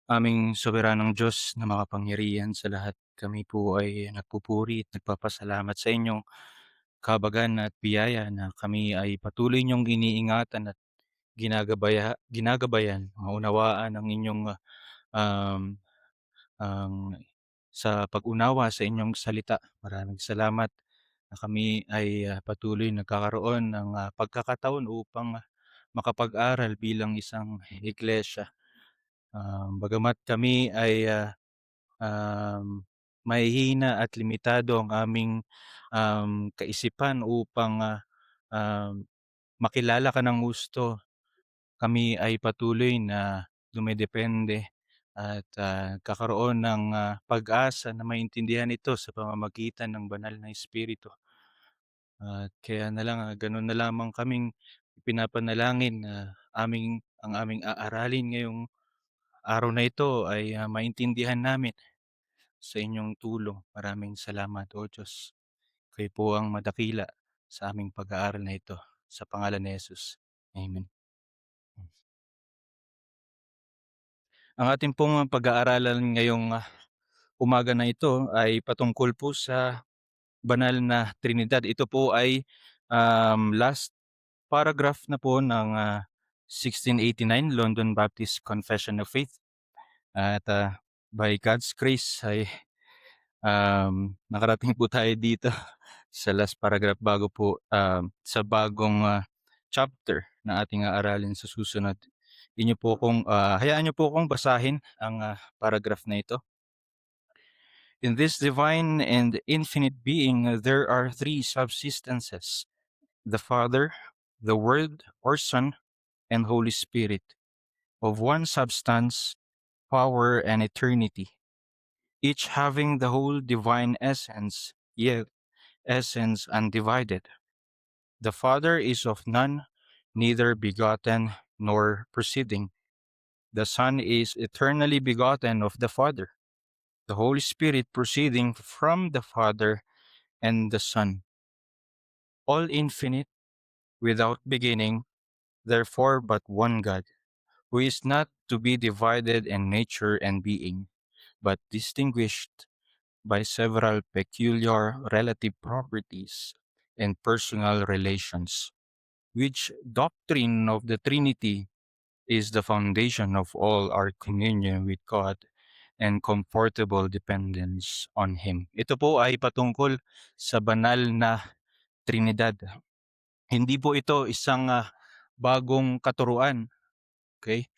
Aming soberanong Diyos na makapangyarihan sa lahat, kami po ay nagpupuri at nagpapasalamat sa inyong kahabagahan at biyaya na kami ay patuloy niyong iniingatan at ginagabayan, maunawaan ang inyong, um, ang sa pag-unawa sa inyong salita. Maraming salamat na kami ay, patuloy nagkakaroon ng, pagkakataon upang makapag-aral bilang isang iglesia. Bagamat kami ay, mahihina at limitado ang aming, kaisipan upang, makilala ka ng husto. Kami ay patuloy na dumedepende at, nagkakaroon ng, pag-asa na maintindihan ito sa pamamagitan ng banal na Espiritu. At kaya na lang, gano'n na lamang kaming ipinapanalangin na ang aming aaralin ngayong araw na ito ay, maintindihan namin sa inyong tulong. Maraming salamat, O Diyos. Kayo po ang madakila sa aming pag-aaral na ito. Sa pangalan ni Jesus. Amen. Ang ating pong pag-aaralan ngayong, umaga na ito ay patungkol po sa banal na Trinidad. Ito po ay, last paragraph na po ng, 1689 London Baptist Confession of Faith at, by God's grace ay, nakarating po tayo dito sa last paragraph bago po, sa bagong, chapter na ating aaralin sa susunod. Hayaan niyo po akong basahin ang, paragraph na ito. In this divine and infinite being, there are three subsistences: the Father, the Word or Son, and Holy Spirit, of one substance, power, and eternity, each having the whole divine essence, yet essence undivided. The Father is of none, neither begotten nor proceeding. The Son is eternally begotten of the Father, the Holy Spirit proceeding from the Father and the Son, all infinite, without beginning, therefore but one God, who is not to be divided in nature and being, but distinguished by several peculiar relative properties and personal relations, which doctrine of the Trinity is the foundation of all our communion with God and comfortable dependence on Him. Ito po ay patungkol sa banal na Trinidad. Hindi po ito isang, bagong katuruan, okay?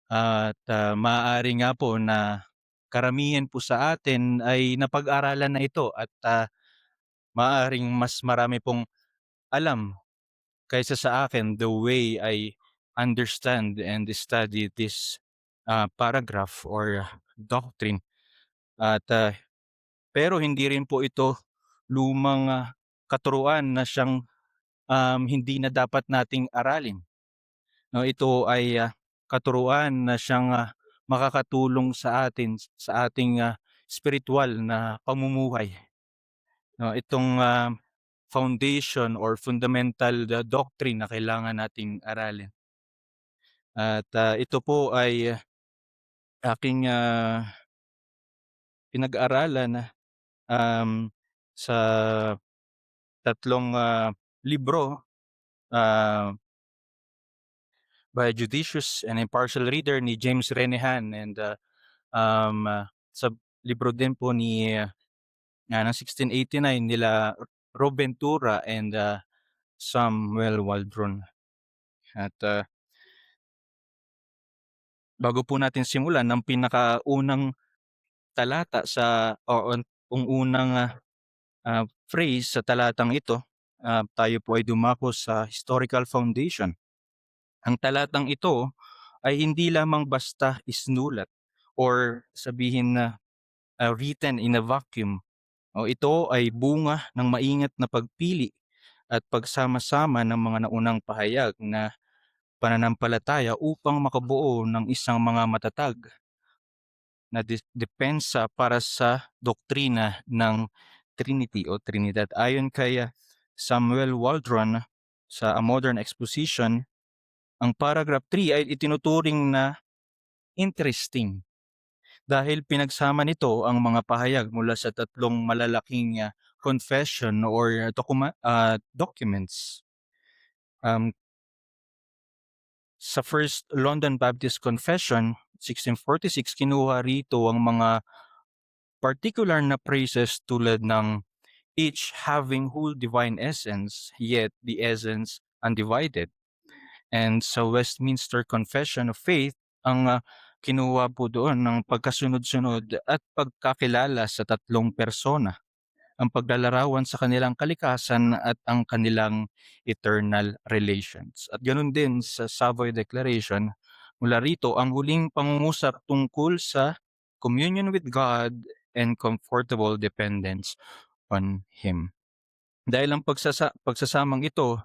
At, maaari nga po na karamihan po sa atin ay napag-aralan na ito at, maaaring mas marami pong alam kaysa sa akin the way I understand and study this, paragraph or doctrine at, pero hindi rin po ito lumang, katuruan na siyang, hindi na dapat nating aralin. No, ito ay, katuruan na siyang, makakatulong sa atin sa ating, spiritual na pamumuhay. No, itong, foundation or fundamental doctrine na kailangan nating aralin. At, ito po ay aking, pinag-aralan, sa tatlong, libro, ah, by a judicious and impartial reader ni James Renihan and, sa libro din po ng 1689 nila Rob Ventura and, Samuel Waldron. At, bago po natin simulan ang pinakaunang talata unang, phrase sa talatang ito, tayo po ay dumako sa historical foundation. Ang talatang ito ay hindi lamang basta isinulat or sabihin na, written in a vacuum. Ito ay bunga ng maingat na pagpili at pagsama-sama ng mga naunang pahayag na pananampalataya upang makabuo ng isang mga matatag na depensa para sa doktrina ng Trinity o Trinidad. Ayon kay, Samuel Waldron sa A Modern Exposition, ang paragraph 3 ay itinuturing na interesting dahil pinagsama nito ang mga pahayag mula sa tatlong malalaking confession or documents. Um, sa First London Baptist Confession, 1646, kinuha rito ang mga particular na phrases tulad ng each having whole divine essence, yet the essence undivided. And sa Westminster Confession of Faith, ang kinuha po doon ng pagkasunod-sunod at pagkakilala sa tatlong persona, ang paglalarawan sa kanilang kalikasan at ang kanilang eternal relations. At ganoon din sa Savoy Declaration, mula rito ang huling pangungusap tungkol sa communion with God and comfortable dependence on Him. Dahil ang pagsasamang ito,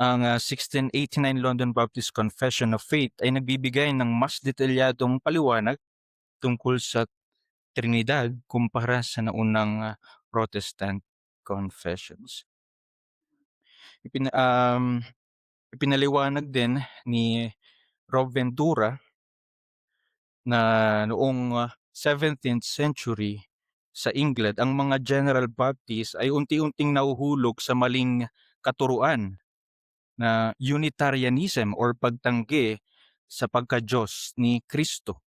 ang 1689 London Baptist Confession of Faith ay nagbibigay ng mas detalyadong paliwanag tungkol sa Trinidad kumpara sa naunang Protestant confessions. Ipinaliwanag din ni Rob Ventura na noong 17th century sa England, ang mga General Baptist ay unti-unting nahuhulog sa maling katuruan na Unitarianism or pagtanggi sa pagka-Diyos ni Kristo.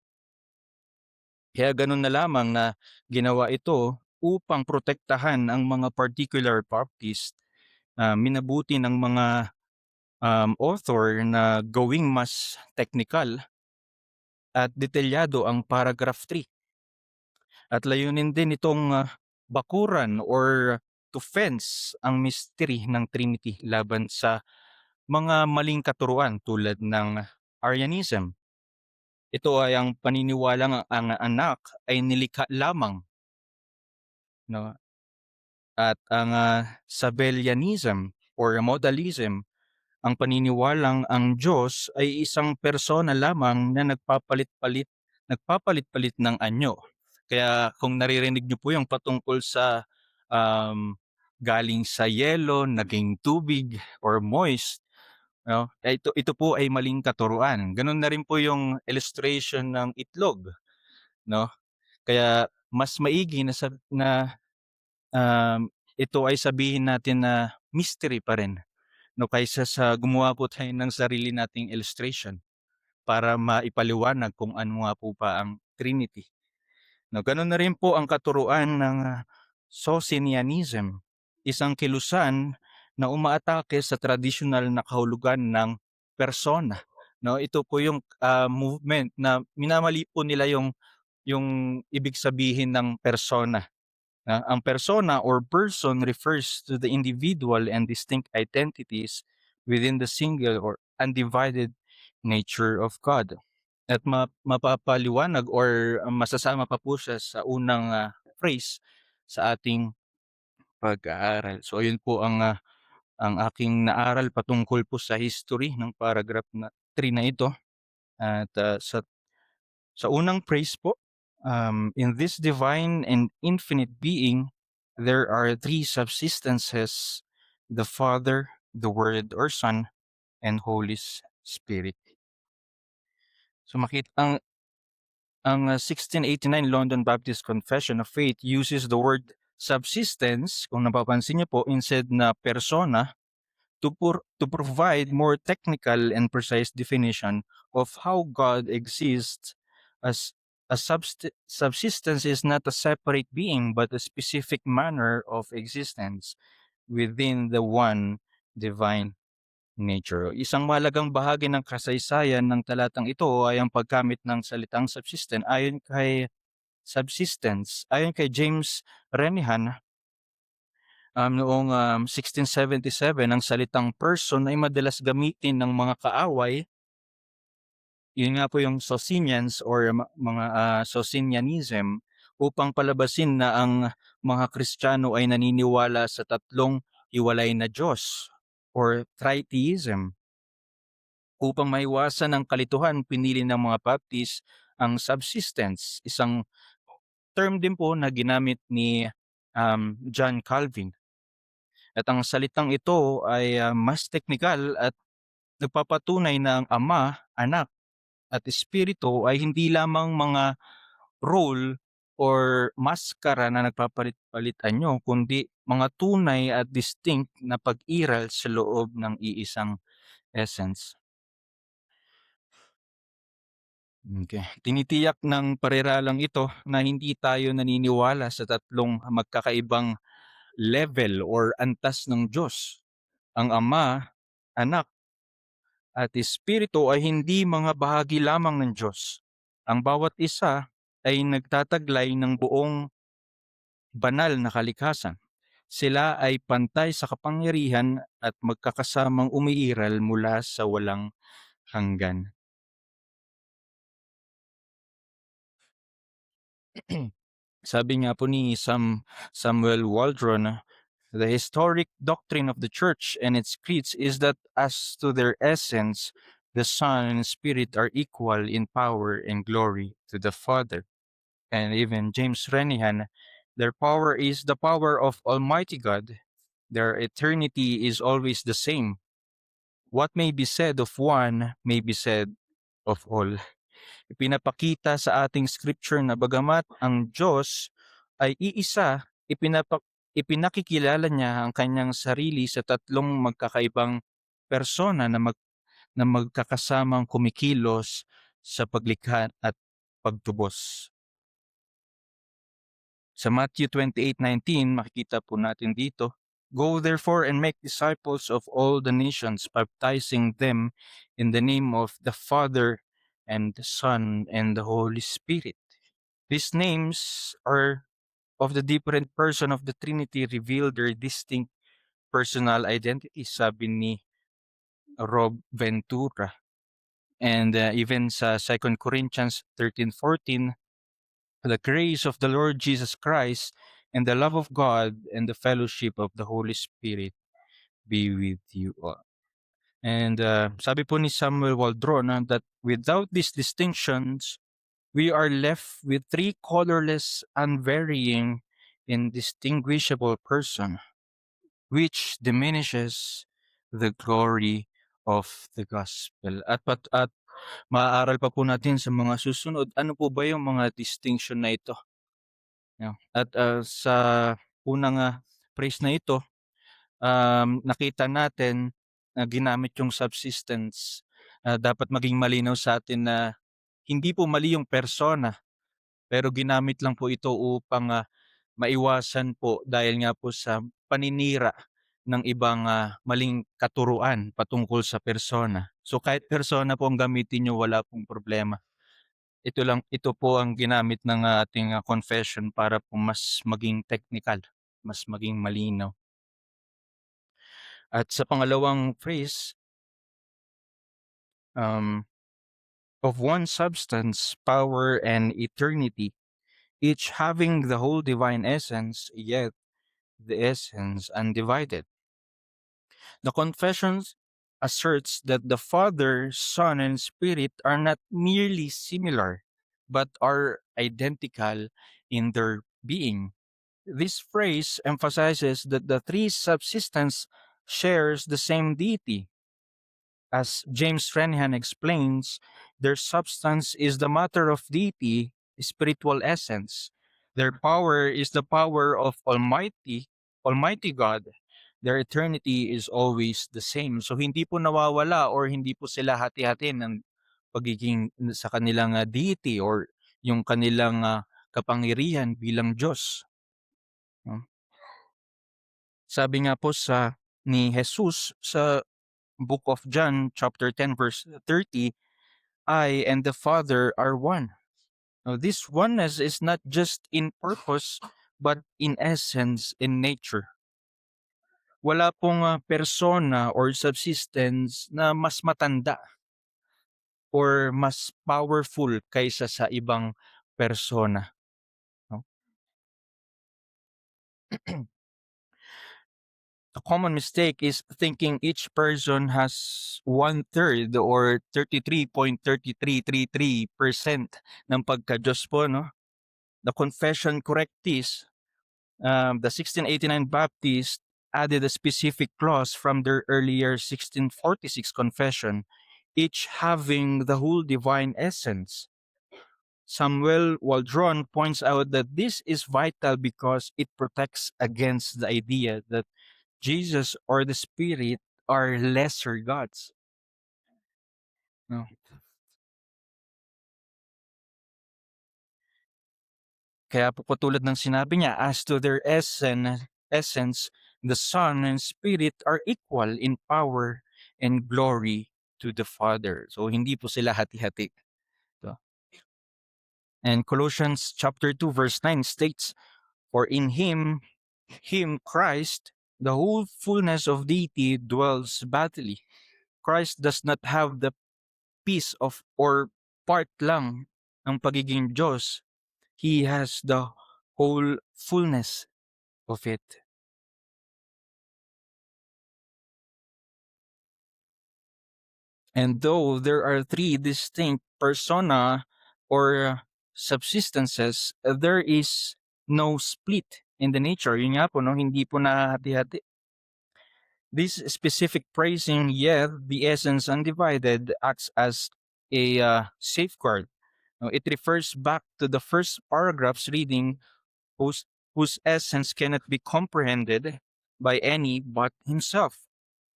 Kaya ganun na lamang na ginawa ito upang protektahan ang mga particular Baptist. Minabuti ng mga author na gawing mas technical at detalyado ang paragraph 3. At layunin din itong bakuran or to fence ang mystery ng Trinity laban sa mga maling katuruan tulad ng Arianism. Ito ay ang paniniwalang ang anak ay nilikha lamang, no? At ang Sabellianism or modalism, ang paniniwalang ang Diyos ay isang persona lamang na nagpapalit-palit ng anyo. Kaya kung naririnig niyo po yung patungkol sa galing sa yelo, naging tubig or moist, no? Ito po ay maling katuruan. Ganun na rin po yung illustration ng itlog, no? Kaya mas maigi na ito ay sabihin natin na mystery pa rin, no, kaysa sa gumawa po tayo ng sarili nating illustration para maipaliwanag kung ano nga po pa ang Trinity. No, ganun na rin po ang katuruan ng Socinianism, isang kilusan na umaatake sa tradisyonal na kahulugan ng persona. No, ito po yung movement na minamali po nila yung ibig sabihin ng persona. Ang persona or person refers to the individual and distinct identities within the single or undivided nature of God. At mapapaliwanag or masasama pa po siya sa unang phrase sa ating pag-aaral. So ayun po ang aking naaral patungkol po sa history ng paragraph na 3 na ito. At sa unang phrase po, in this divine and infinite being, there are three subsistences: the Father, the Word or Son, and Holy Spirit. So ang 1689 London Baptist Confession of Faith uses the word subsistence, kung napapansin niyo po, instead na persona, to provide more technical and precise definition of how God exists. As a subsistence is not a separate being but a specific manner of existence within the one divine nature. Isang mahalagang bahagi ng kasaysayan ng talatang ito ay ang paggamit ng salitang subsistence. Ayon kay James Renihan, noong 1677, ang salitang person ay madalas gamitin ng mga kaaway. Yun nga po yung Socinians or mga Socinianism, upang palabasin na ang mga Kristiyano ay naniniwala sa tatlong hiwalay na Diyos or tritheism. Upang maiwasan ang kalituhan, pinili ng mga Baptist ang subsistence, isang term din po na ginamit ni John Calvin. At ang salitang ito ay mas teknikal at nagpapatunay na ang Ama, Anak at espiritu ay hindi lamang mga role or maskara na nagpapalit-palitan kundi mga tunay at distinct na pag-iral sa loob ng iisang essence. Okay. Tinitiyak ng pareralang ito na hindi tayo naniniwala sa tatlong magkakaibang level or antas ng Diyos. Ang Ama, Anak, at Espiritu ay hindi mga bahagi lamang ng Diyos. Ang bawat isa ay nagtataglay ng buong banal na kalikasan. Sila ay pantay sa kapangyarihan at magkakasamang umiiral mula sa walang hanggan. Sabi nga po ni Samuel Waldron, the historic doctrine of the Church and its creeds is that as to their essence, the Son and Spirit are equal in power and glory to the Father. And even James Renihan, their power is the power of Almighty God. Their eternity is always the same. What may be said of one may be said of all. Ipinapakita sa ating scripture na bagamat ang Diyos ay iisa, ipinakikilala niya ang kanyang sarili sa tatlong magkakaibang persona na magkakasamang kumikilos sa paglikha at pagtubos. Sa Matthew 28:19, makikita po natin dito, "Go therefore and make disciples of all the nations, baptizing them in the name of the Father and the Son and the Holy Spirit." These names are of the different person of the Trinity reveal their distinct personal identities, sabi ni Rob Ventura. And even sa 2 Corinthians 13:14, the grace of the Lord Jesus Christ and the love of God and the fellowship of the Holy Spirit be with you all. And sabi po ni Samuel Waldron that without these distinctions, we are left with three colorless, unvarying, indistinguishable person, which diminishes the glory of the gospel. At maaaral pa po natin sa mga susunod, ano po ba yung mga distinction na ito? At sa unang phrase na ito, nakita natin na ginamit yung subsistence. Dapat maging malinaw sa atin na hindi po mali yung persona, pero ginamit lang po ito upang maiwasan po dahil nga po sa paninira ng ibang maling katuruan patungkol sa persona. So kahit persona po ang gamitin nyo, wala pong problema. Ito po ang ginamit ng ating confession para po mas maging technical, mas maging malinaw. At sa pangalawang phrase, of one substance, power, and eternity, each having the whole divine essence, yet the essence undivided. The confession asserts that the Father, Son, and Spirit are not merely similar, but are identical in their being. This phrase emphasizes that the three subsistence shares the same deity. As James Renihan explains, their substance is the matter of deity, spiritual essence. Their power is the power of Almighty God. Their eternity is always the same. So hindi po nawawala or hindi po sila hati-hati ng pagiging sa kanilang deity or yung kanilang kapangyarihan bilang Diyos. Sabi nga po ni Jesus sa Book of John chapter 10 verse 30, I and the Father are one. Now, this oneness is not just in purpose but in essence, in nature. Wala pong persona or subsistence na mas matanda or mas powerful kaysa sa ibang persona. No? A common mistake is thinking each person has 1/3 or 33.3333% ng pagka-Diyos po, no? The confession correctis, the 1689 Baptist added a specific clause from their earlier 1646 confession. each having the whole divine essence. Samuel Waldron points out that this is vital because it protects against the idea that Jesus or the Spirit are lesser gods. No. Kaya po katulad ng sinabi niya, as to their essence, the Son and Spirit are equal in power and glory to the Father. So hindi po sila hati-hati. So, and Colossians chapter 2 verse 9 states, "For in him Christ, the whole fullness of deity dwells bodily." Christ does not have the piece of or part lang ng pagiging Diyos. He has the whole fullness of it. And though there are three distinct persona or subsistences, there is no split in the nature. Yun nga po, no? Hindi po nahati-hati. This specific praising, yet the essence undivided, acts as a safeguard. Now, it refers back to the first paragraph's reading, whose, whose essence cannot be comprehended by any but himself.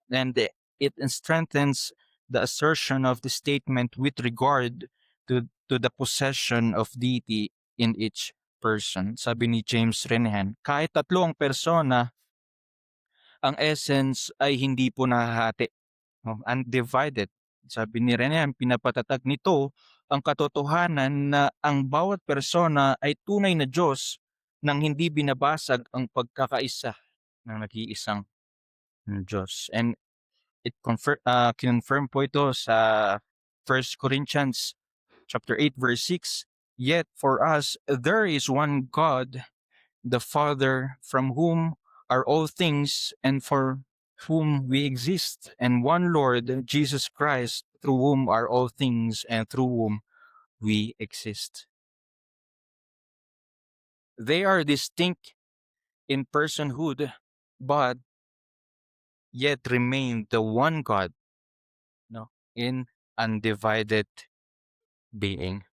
And it strengthens the assertion of the statement with regard to the possession of deity in each person. Sabi ni James Renihan, kahit tatlo ang persona, ang essence ay hindi po nahahati, undivided. Sabi ni Renihan, pinapatatag nito ang katotohanan na ang bawat persona ay tunay na Diyos nang hindi binabasag ang pagkakaisa ng nag-iisang Diyos. And it confirm po ito sa 1 Corinthians chapter 8 verse 6. Yet for us there is one God, the Father, from whom are all things and for whom we exist, and one Lord, Jesus Christ, through whom are all things and through whom we exist. They are distinct in personhood, but yet remain the one God, no, in undivided being.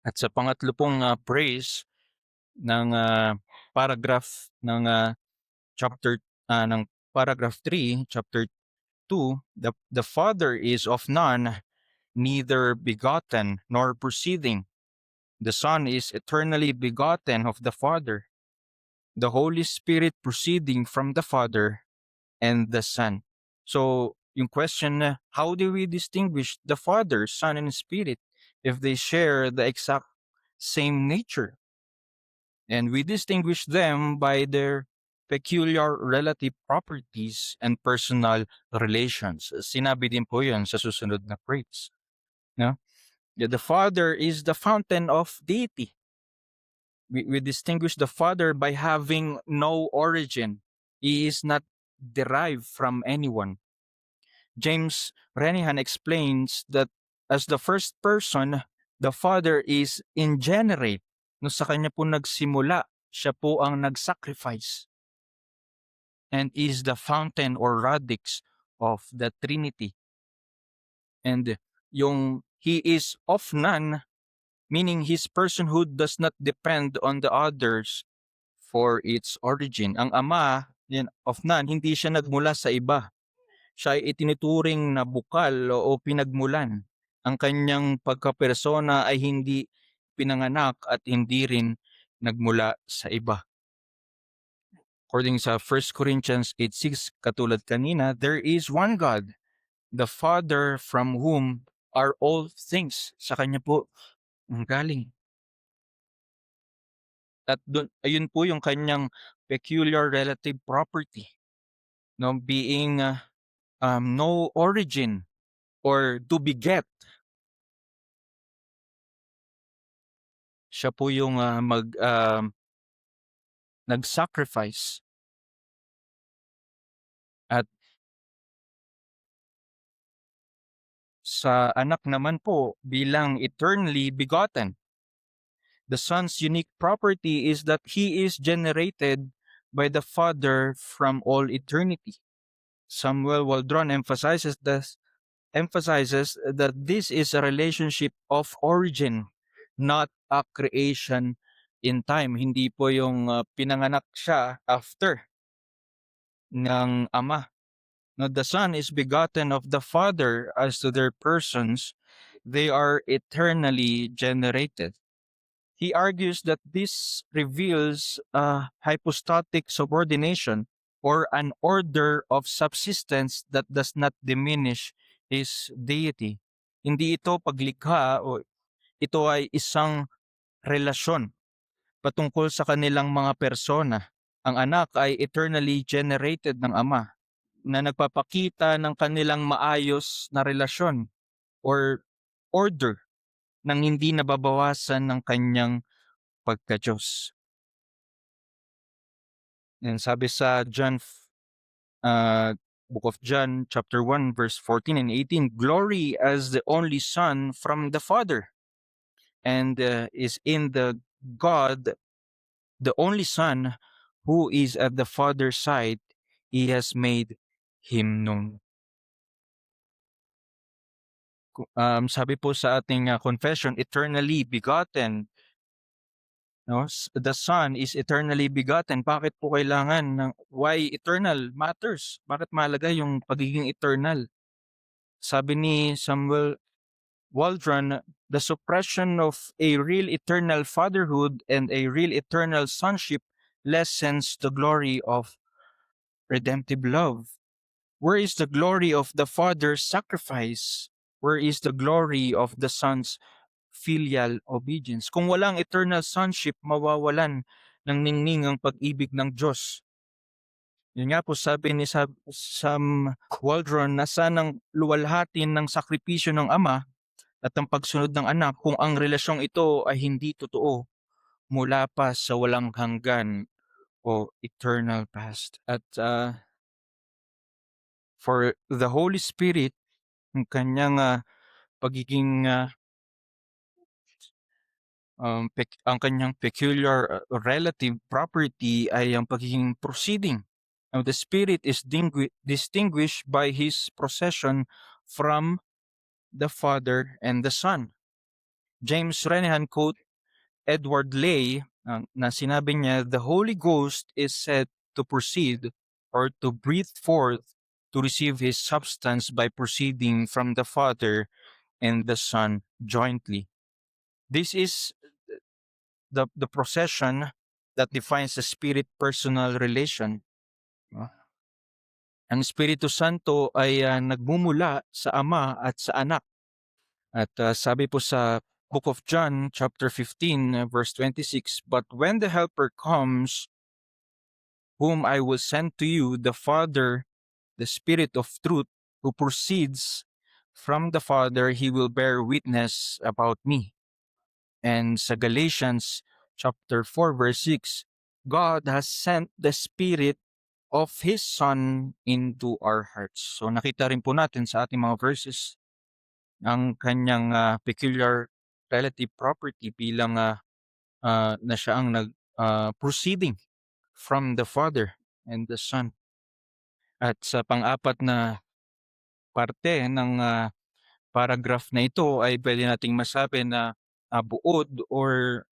At sa pangatlo pong praise ng paragraph ng chapter ng paragraph 3, chapter 2, the Father is of none, neither begotten nor proceeding. The Son is eternally begotten of the Father, the Holy Spirit proceeding from the Father and the Son. So, yung question na, how do we distinguish the Father, Son, and Spirit if they share the exact same nature? And we distinguish them by their peculiar relative properties and personal relations. Sinabi din po yun sa susunod na praise. No? The Father is the fountain of deity. We distinguish the Father by having no origin. He is not derived from anyone. James Renihan explains that as the first person, the Father is ingenerate. No, sa kanya po nagsimula, siya po ang nag-sacrifice and is the fountain or radix of the Trinity. And yung he is of none, meaning his personhood does not depend on the others for its origin. Ang Ama of none, hindi siya nagmula sa iba. Siya ay itinuturing na bukal o pinagmulan. Ang kanyang pagkapersona ay hindi pinanganak at hindi rin nagmula sa iba. According sa 1 Corinthians 8:6, katulad kanina, there is one God, the Father, from whom are all things. Sa kanya po ang galing. At ayun po yung kanyang peculiar relative property, no, being no origin or to beget. Siya po yung nag-sacrifice at sa anak naman po bilang eternally begotten. The Son's unique property is that he is generated by the Father from all eternity. Samuel Waldron emphasizes that this is a relationship of origin, not a creation in time. Hindi po yung pinanganak siya after ng Ama. No, the Son is begotten of the Father. As to their persons, they are eternally generated. He argues that this reveals a hypostatic subordination or an order of subsistence that does not diminish his deity. Hindi ito paglikha o ito ay isang relasyon patungkol sa kanilang mga persona. Ang anak ay eternally generated ng Ama na nagpapakita ng kanilang maayos na relasyon or order nang hindi nababawasan ng kanyang pagka-Diyos. And sabi sa Book of John, chapter 1, verse 14 and 18, glory as the only Son from the Father, and is in the God, the only Son, who is at the Father's side, He has made Him known. Sabi po sa ating confession, eternally begotten. No? The Son is eternally begotten. Bakit po kailangan ng why eternal matters? Bakit mahalaga yung pagiging eternal? Sabi ni Samuel Waldron, the suppression of a real eternal fatherhood and a real eternal sonship lessens the glory of redemptive love. Where is the glory of the Father's sacrifice? Where is the glory of the Son's filial obedience? Kung walang eternal sonship, mawawalan ng ningning ang pag-ibig ng Diyos. Yun nga po sabi ni Sam Waldron na sanang luwalhatin ng sakripisyo ng Ama at ang pagsunod ng anak kung ang relasyong ito ay hindi totoo mula pa sa walang hanggan o eternal past. At for the Holy Spirit, ang kanyang pagiging ang kanyang peculiar relative property ay ang pagiging proceeding. Now, the Spirit is distinguished by his procession from the Father and the Son. James Renihan quote Edward Lay na sinabi niya, the Holy Ghost is said to proceed or to breathe forth to receive his substance by proceeding from the Father and the Son jointly. This is the procession that defines the spirit-personal relation. Ang Espiritu Santo ay nagmumula sa Ama at sa Anak. At sabi po sa Book of John, chapter 15, verse 26, but when the Helper comes, whom I will send to you, the Father, the Spirit of truth, who proceeds from the Father, he will bear witness about me. And sa Galatians chapter 4 verse 6, God has sent the Spirit of His Son into our hearts. So nakita rin po natin sa ating mga verses ang kanyang peculiar relative property bilang na siya ang proceeding from the Father and the Son. At sa pang-apat na parte ng paragraph na ito ay pwede nating masabi na buod or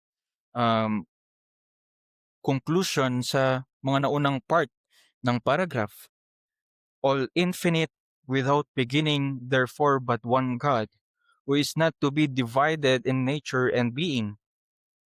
conclusion sa mga naunang part ng paragraph. All infinite, without beginning, therefore but one God, who is not to be divided in nature and being,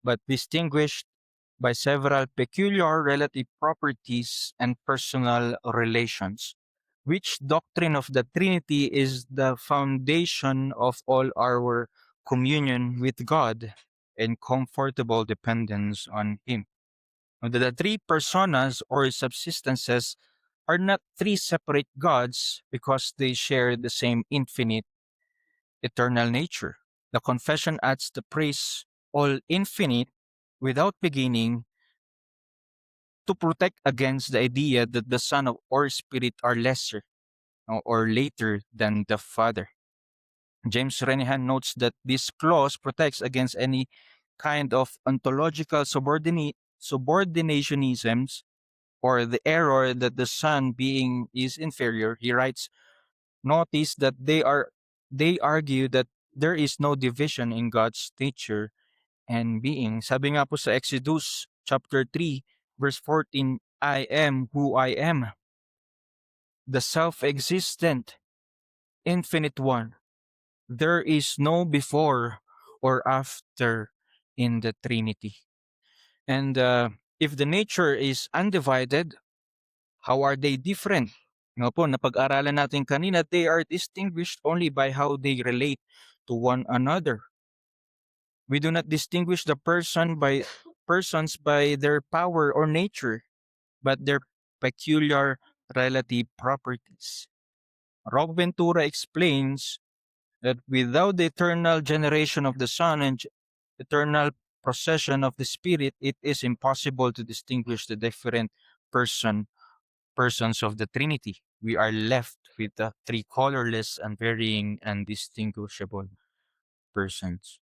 but distinguished by several peculiar relative properties and personal relations, which doctrine of the Trinity is the foundation of all our communion with God and comfortable dependence on Him. The three personas or subsistences are not three separate gods because they share the same infinite, eternal nature. The confession adds the praise all infinite, without beginning, to protect against the idea that the Son or Spirit are lesser or later than the Father. James Renihan notes that this clause protects against any kind of ontological subordinationisms, or the error that the Son being is inferior, he writes, notice that they argue that there is no division in God's nature and being. Sabi nga po sa Exodus chapter 3 verse 14, I am who I am, the self-existent, infinite one. There is no before or after in the Trinity. And if the nature is undivided, how are they different? Nga po, napag-aralan natin kanina, they are distinguished only by how they relate to one another. We do not distinguish the persons by their power or nature, but their peculiar relative properties. Rob Ventura explains that without the eternal generation of the Son and eternal procession of the Spirit, it is impossible to distinguish the different persons of the Trinity. We are left with the three colorless and varying and distinguishable persons.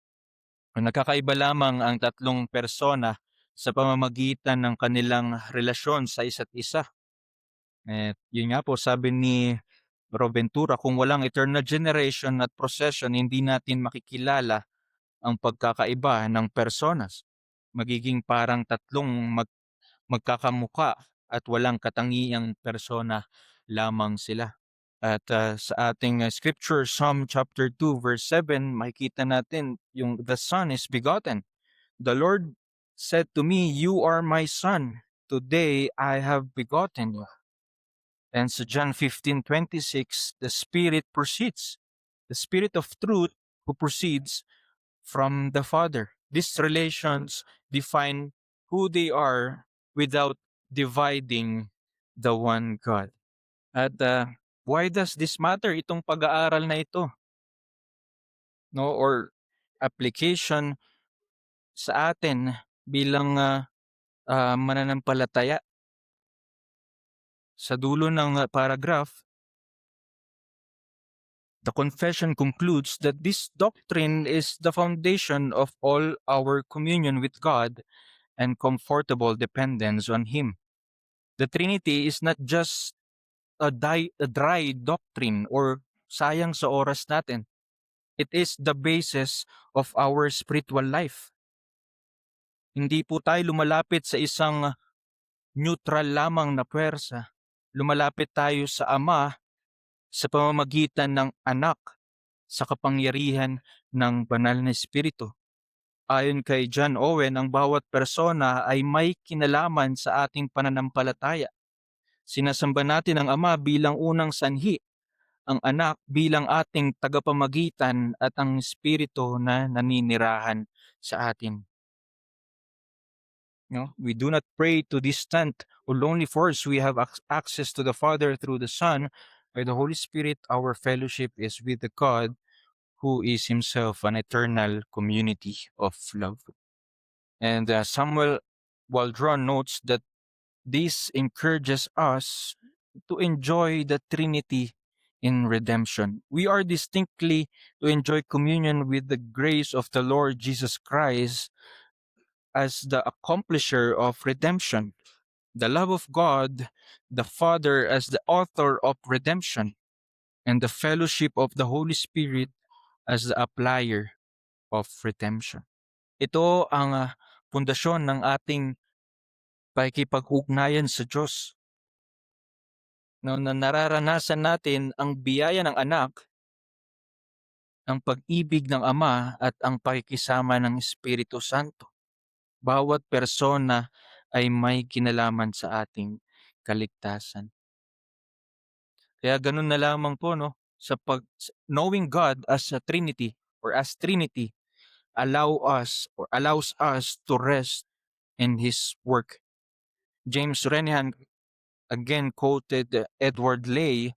Nagkakaiba lamang ang tatlong persona sa pamamagitan ng kanilang relasyon sa isa't isa. Yun nga po, sabi ni Roventura, kung walang eternal generation at procession, hindi natin makikilala ang pagkakaiba ng personas. Magiging parang tatlong magkakamuka at walang katangiang persona lamang sila. At sa ating scripture, Psalm chapter 2 verse 7, makikita natin yung the Son is begotten. The Lord said to me, you are my son. Today I have begotten you. And sa John 15:26, the Spirit proceeds. The Spirit of truth who proceeds from the Father. These relations define who they are without dividing the one God. At why does this matter, itong pag-aaral na ito? No, or application sa atin bilang mananampalataya. Sa dulo ng paragraph, the confession concludes that this doctrine is the foundation of all our communion with God and comfortable dependence on Him. The Trinity is not just a dry doctrine or sayang sa oras natin. It is the basis of our spiritual life. Hindi po tayo lumalapit sa isang neutral lamang na puwersa. Lumalapit tayo sa Ama sa pamamagitan ng Anak sa kapangyarihan ng Banal na Espiritu. Ayon kay John Owen, ang bawat persona ay may kinalaman sa ating pananampalataya. Sinasamba natin ang Ama bilang unang sanhi, ang Anak bilang ating tagapamagitan at ang Espiritu na naninirahan sa atin. No? We do not pray to distant or lonely force. We have access to the Father through the Son. By the Holy Spirit, our fellowship is with the God who is Himself an eternal community of love. And Samuel Waldron notes that this encourages us to enjoy the Trinity in redemption. We are distinctly to enjoy communion with the grace of the Lord Jesus Christ as the accomplisher of redemption, the love of God, the Father as the author of redemption, and the fellowship of the Holy Spirit as the applier of redemption. Ito ang pundasyon ng ating pakikipag-ugnayan sa Diyos. No, na nararanasan natin ang biyaya ng anak, ang pag-ibig ng Ama at ang pakikisama ng Espiritu Santo. Bawat persona ay may kinalaman sa ating kaligtasan. Kaya ganun na lamang po, no, knowing God as a Trinity or as Trinity allows us to rest in His work. James Renihan again quoted Edward Lay,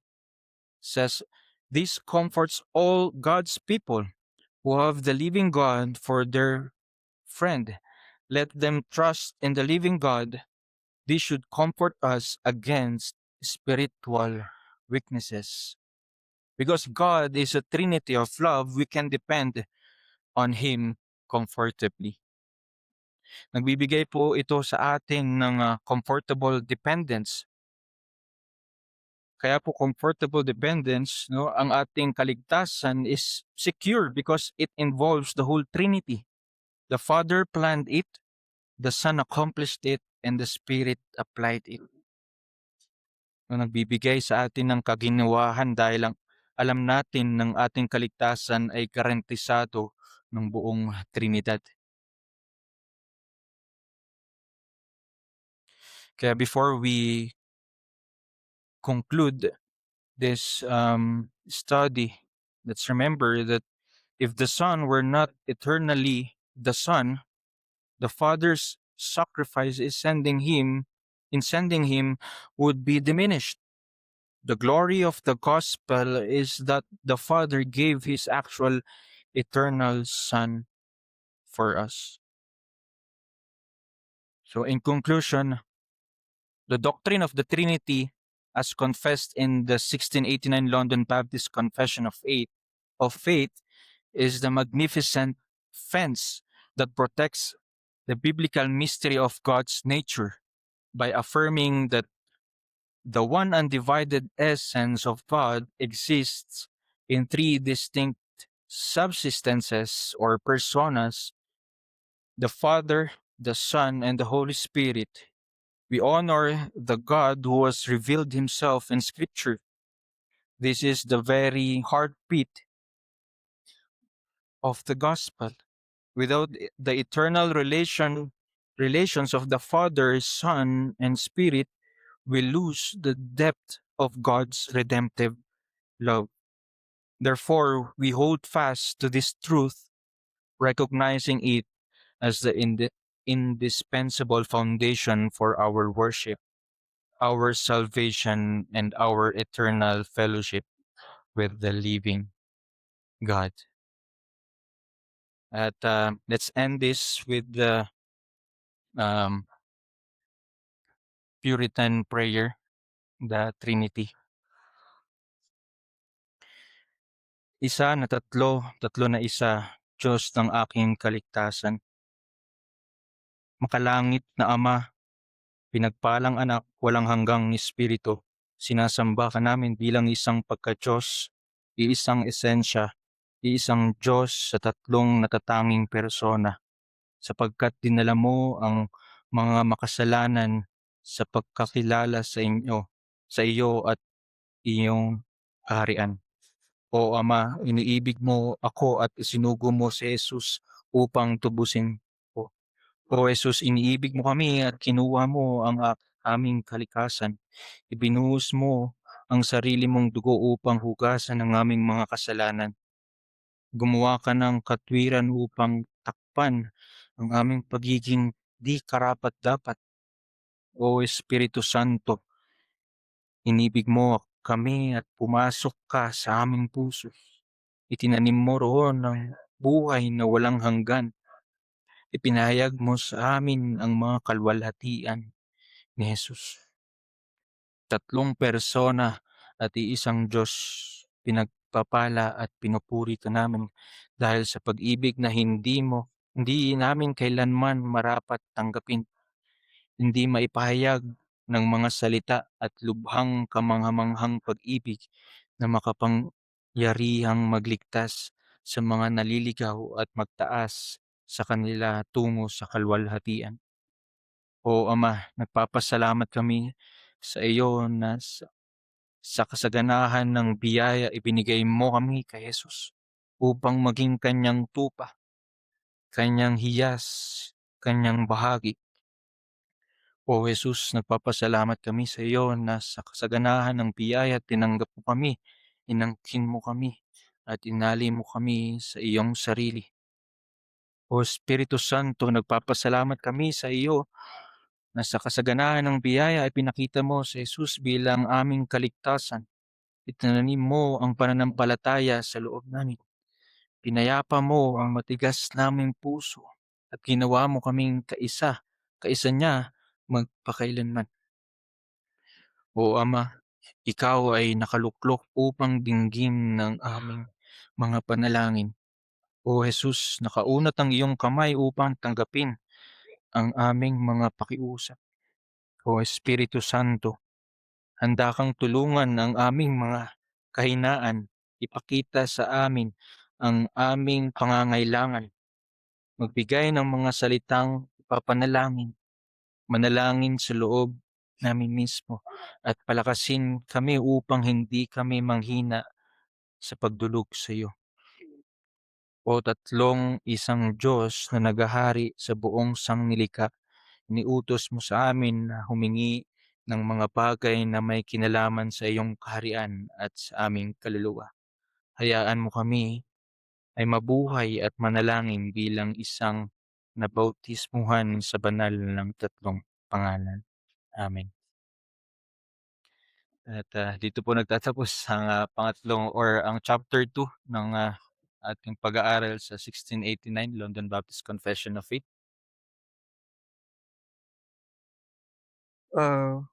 says, this comforts all God's people who have the living God for their friend. Let them trust in the living God. This should comfort us against spiritual weaknesses. Because God is a Trinity of love, we can depend on Him comfortably. Nagbibigay po ito sa atin ng, comfortable dependence. Kaya po comfortable dependence 'no, ang ating kaligtasan is secure because it involves the whole Trinity. The Father planned it, the Son accomplished it, and the Spirit applied it. Na nagbibigay sa atin ng kaginawahan dahil ang alam natin ng ating kaligtasan ay garantisado ng buong Trinidad. Kaya before we conclude this study, let's remember that if the Son were not eternally the Son, the Father's sacrifice in sending him would be diminished. The glory of the gospel is that the Father gave his actual eternal Son for us. So, in conclusion, the doctrine of the Trinity, as confessed in the 1689 London Baptist Confession of Faith, is the magnificent fence that protects the biblical mystery of God's nature by affirming that the one undivided essence of God exists in three distinct subsistences or personas: the Father, the Son, and the Holy Spirit. We honor the God who has revealed himself in Scripture. This is the very heartbeat of the gospel. Without the eternal relations of the Father, Son, and Spirit, we lose the depth of God's redemptive love. Therefore, we hold fast to this truth, recognizing it as the indispensable foundation for our worship, our salvation, and our eternal fellowship with the living God. Let's end this with the um, Puritan prayer, the Trinity. Isa na tatlo, tatlo na isa, Diyos ng aking kaligtasan. Makalangit na Ama, pinagpalang anak, walang hanggang espiritu. Sinasamba ka namin bilang isang pagka-Diyos, iisang esensya, iisang Diyos sa tatlong natatanging persona, sapagkat dinala mo ang mga makasalanan sa pagkakilala sa iyo at iyong kaharian. O Ama, iniibig mo ako at isinugo mo si Jesus upang tubusin ko. O Jesus, iniibig mo kami at kinuha mo ang aming kalikasan. Ibinuhos mo ang sarili mong dugo upang hugasan ang aming mga kasalanan. Gumawa ka ng katwiran upang takpan ang aming pagiging di karapat-dapat. O Espiritu Santo, inibig mo kami at pumasok ka sa aming puso. Itinanim mo roon ang buhay na walang hanggan. Ipinahayag mo sa amin ang mga kalwalhatian ni Jesus. Tatlong persona at iisang Diyos, pinagpapala at pinupuri ka namin dahil sa pag-ibig na hindi namin kailanman marapat tanggapin, hindi maipahayag ng mga salita at lubhang kamanghamanghang pag-ibig na makapangyarihang magligtas sa mga naliligaw at magtaas sa kanila tungo sa kalwalhatian. O Ama, nagpapasalamat kami sa iyo na sa kasaganahan ng biyaya ibinigay mo kami kay Jesus upang maging kanyang tupa, kanyang hiyas, kanyang bahagi. O Jesus, nagpapasalamat kami sa iyo na sa kasaganahan ng biyaya tinanggap mo kami, inangkin mo kami, at inali mo kami sa iyong sarili. O Espiritu Santo, nagpapasalamat kami sa iyo na sa kasaganahan ng biyaya ay pinakita mo si Jesus bilang aming kaligtasan. Itinanim mo ang pananampalataya sa loob namin. Pinayapa mo ang matigas naming puso at ginawa mo kaming kaisa niya magpakailanman. O Ama, ikaw ay nakaluklok upang dinggin ng aming mga panalangin. O Jesus, nakaunat ang iyong kamay upang tanggapin ang aming mga pakiusap. O Espiritu Santo, handa kang tulungan ang aming mga kahinaan, ipakita sa amin ang aming pangangailangan, magbigay ng mga salitang ipapanalangin, manalangin sa loob namin mismo, at palakasin kami upang hindi kami manghina sa pagdulog sa iyo. O tatlong isang Diyos na naghahari sa buong sangnilikha, iniutos mo sa amin na humingi ng mga bagay na may kinalaman sa iyong kaharian at sa aming kaluluwa. Hayaan mo kami ay mabuhay at manalangin bilang isang nabautismuhan sa banal ng tatlong pangalan. Amen. At dito po nagtatapos ang pangatlong or ang chapter 2 ng ating pag-aaral sa 1689 London Baptist Confession of Faith.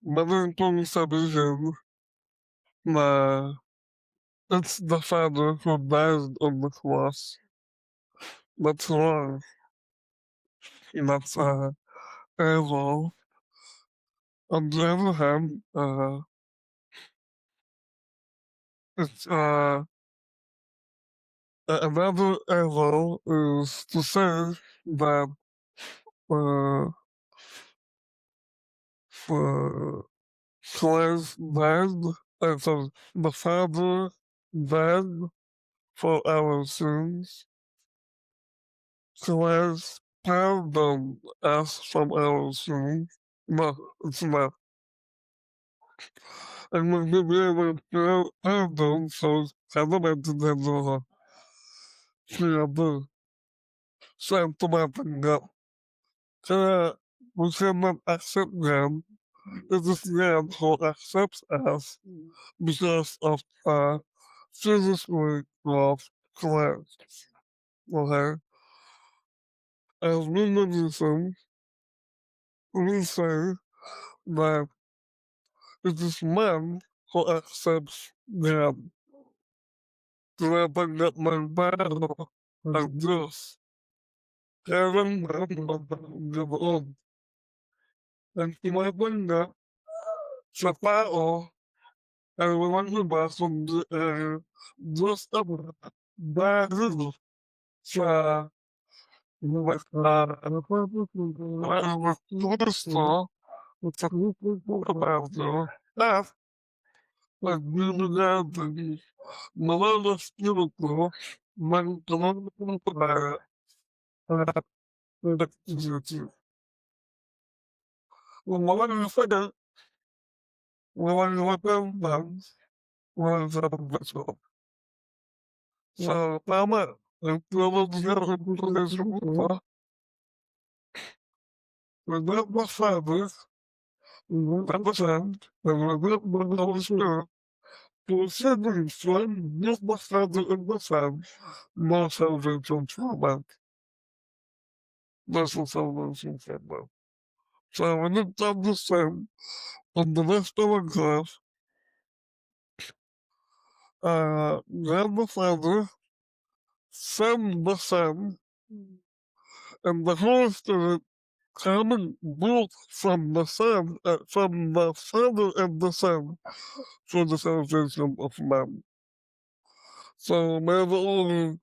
Meron pong sabihin na it's the Father who died on the cross. That's wrong. That's error. On the other hand, it's another error is to say that uh, for Christ died, so the Father died for our sins. Christ pardoned us from our sins. No, it's not. And magbibigay ng pardon sa kababayan ng sinabi siya ang tumatanggap. Kaya we cannot accept them. It is God who accepts us because of Jesus' work of Christ. Okay? As Mormonism, we say that it is man who accepts God. Tinatanggap ng tao ang Diyos. Kaya lang ganoon. Ang tinatanggap sa tao ay walang iba kundi ang Diyos Ama dahil sa Kristo at sa pagbabago at pagbibigay ng mga Espiritu ng tulong para at nagtititi. Kung walang sada, walang matambang, walang sa pagbaso. So, tama. Ang tulong niya ng Kristo, without the Father, without the Son, and without the Holy Spirit, to send his Son, not the Father and the Son, no salvation for man. That's the salvation for man. So when it understand on the rest of the class, God the Father, Son the Son, and the Holy Spirit coming both from the Son, from the Father and the Son, for the salvation of man. So may the only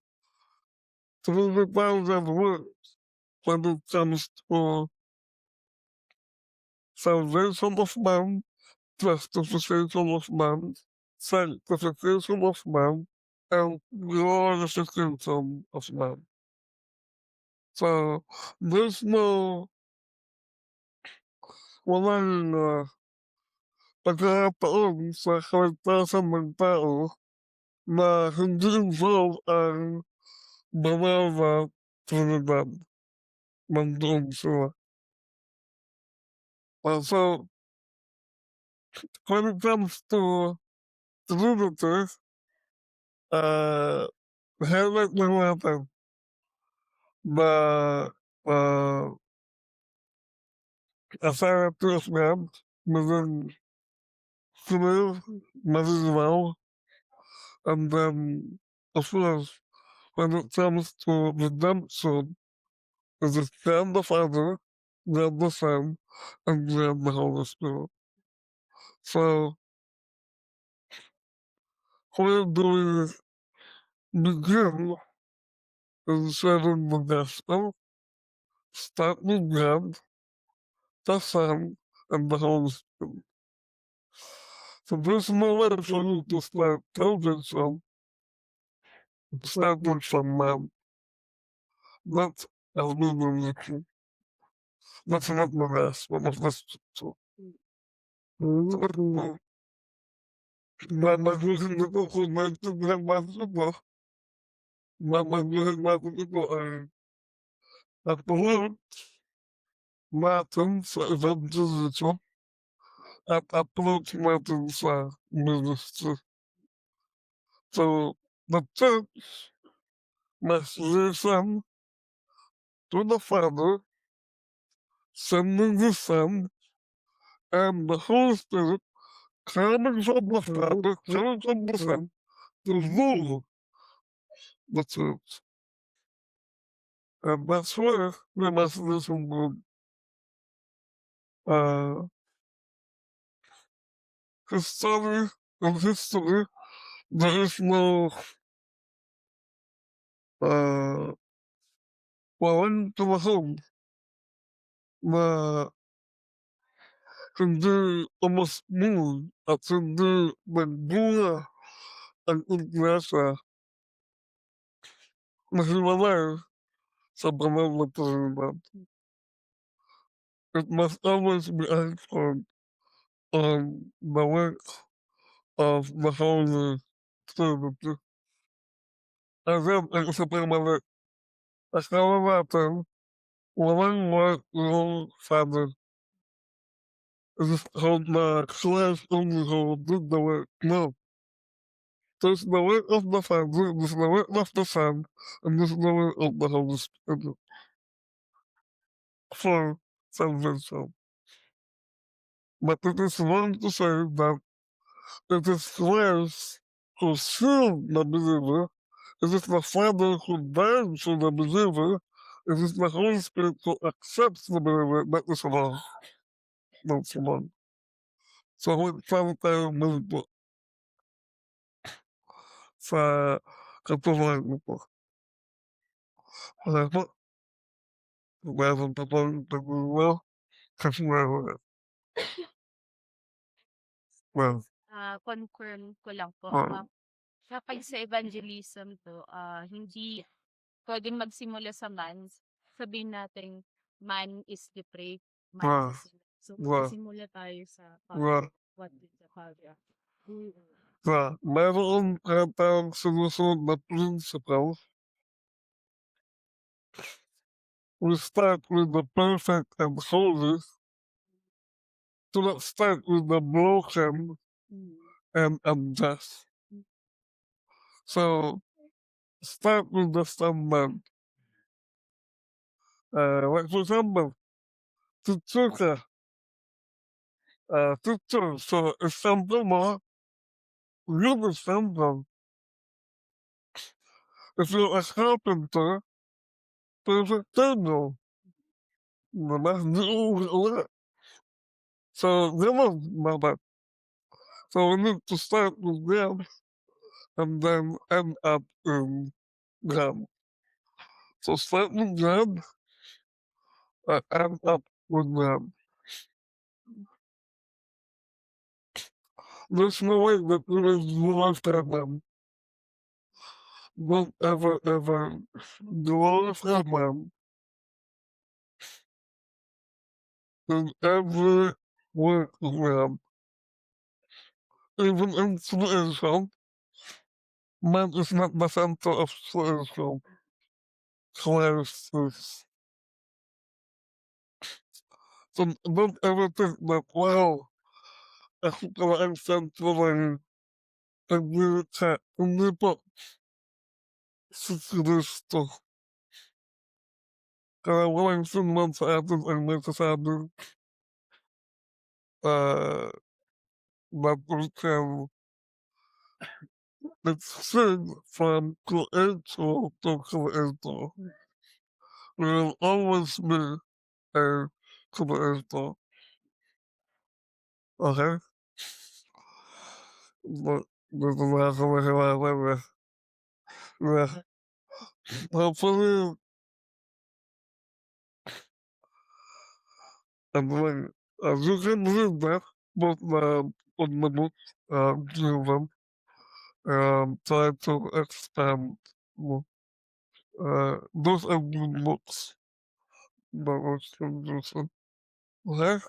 3,000 words when it comes to salvation of man, justification of man, sanctification of man, and glorification of man. So there's no walang pagkakataon sa kaligtasan ng tao na hindi involve ang banal na Trinidad. Nandoon sila. So when it comes to Trinity, highlight lang natin na authority of God within clear, malinaw, and then, of course, when it comes to redemption, it is God the Father God the Son, and God the Holy Spirit. So where do we begin in sharing the gospel? Start with God, the Son, and the Holy Spirit. So there's no way for you to start telling some, starting from man. That's as we know it. That's not the gospel of the scripture. Mamaguhin ko kung maintindihan mo, mamaguhin natin ito ay upload natin sa evangelism at upload natin sa ministry. So, the church must listen to the Father, sending the Son, and the Holy Spirit coming from the Father, coming from the Son, to rule the church. And that's where we must listen to history and history. There is no going to the home na hindi umusbong at hindi nagbunga ang iglesia na hiwalay sa banal na Trinidad. It must always be anchored on the work of the Holy Trinity. And then, ang isa pang mali, akala natin walang work yung Father. It is called the Christ only who did the work. No. There's the work of the Father, there's the work of the Son, and there's the work of the Holy Spirit for salvation. But it is wrong to say that it is Christ who saved the believer, it is the Father who died for the believer, it is the Holy Spirit who accepts the believer. That is wrong. That's wrong. So huwag tayo malito sa katuruan nito. Kaya po, meron pa pong pag-uwa kasi meron. Well, Confirm ko lang po, Oo. kapag sa evangelism po, hindi puwedeng magsimula sa man, sabihin nating man is depraved, man Ah, is sin. So, wow. magsisimula tayo sa Well, what is the Father. meron tayong sinusunod na principle. We start with the perfect and holy, do not start with the broken and unjust. So, start with the standard. Like for example, teacher ka, teacher, so example mo, good example. If you're a carpenter, perfect table. Diba? Hindi uuwi. So, ganun dapat. So, we need to start with them and then end up in God. So, start with God and end up with God. There's no way that there is glorify them. Don't ever glorify them in every work of them. Even in creation, man is not the center of creation. Christ is. So don't ever think that, wow, ako pala ang sentro ng paglikha. Hindi po si Kristo. Kaya walang sinman sa atin ang nagsasabing that we can extend from creator to creator. There will always be a commercial. Okay? But gusto mo ako mahiwagan na hopefully you can read that, both on the book, view them, try to expand more. Those are good books that was produced. Okay?